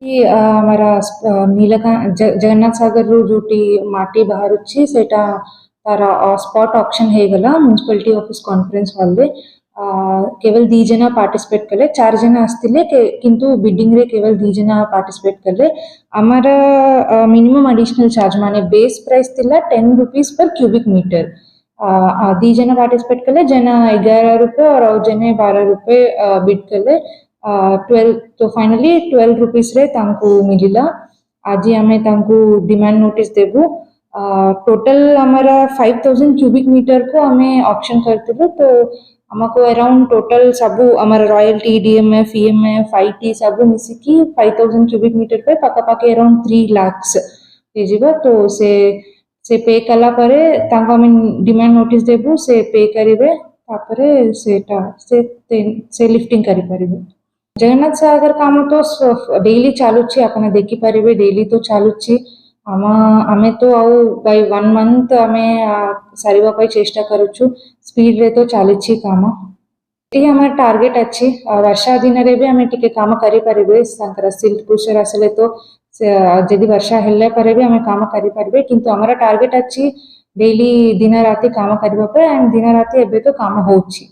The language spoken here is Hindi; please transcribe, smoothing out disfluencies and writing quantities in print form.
हमारा जगन्नाथ सागर रू जोटी माटी बाहर सेटा तार स्पॉट ऑक्शन हे गला म्युनिसिपालिटी ऑफिस कॉन्फ्रेंस हॉल रे केवल 2 जना पार्टिसिपेट कले 4 जना आस्तिले किंतु बिडिंग रे केवल 2 जना पार्टिसिपेट कले हमारा मिनिमम एडिशनल चार्ज माने बेस प्राइस थिला 10 रुपीस पर क्यूबिक मीटर 2 जना पार्टिसिपेट कले जना 11 रुपए और जने 12 रुपए बिड कले 12 तो फाइनली 12 रुपीस रे तांको मिलिला आज आमे तांको डिमांड नोटिस देबू टोटल हमारा 5000 क्यूबिक मीटर को हमें ऑक्शन करते तो हमको अराउंड टोटल सब हमारा रॉयल्टी डीएमएफ ईएमएफ आईटी सब मिसिकी 5000 क्यूबिक मीटर पे पाखापाखि अराउंड 3 लाख्स पेजिबा तो से पे कला परे तांको हमें डिमांड नोटिस देबू से पे करिवे तापरे से लिफ्टिंग करि परिबे जगन्नाथ सागर काम तो डेली चालुची आपण देखि परिबे डेली तो चालुची आमे तो आउ बाय 1 मंथ आमे सारिबा पई चेष्टा करूछु स्पीड रे तो चालुची काम ये हमार टार्गेट अछि वर्षा दिन रे भी हमें टिके काम करि परिबे संकर सिल्क पुषर असले तो जदि वर्षा हेले परे भी हमें काम करि परिबे किंतु हमारा टार्गेट अछि डेली दिन राति काम करिबा पे एंड दिन राति एबे तो काम होउची।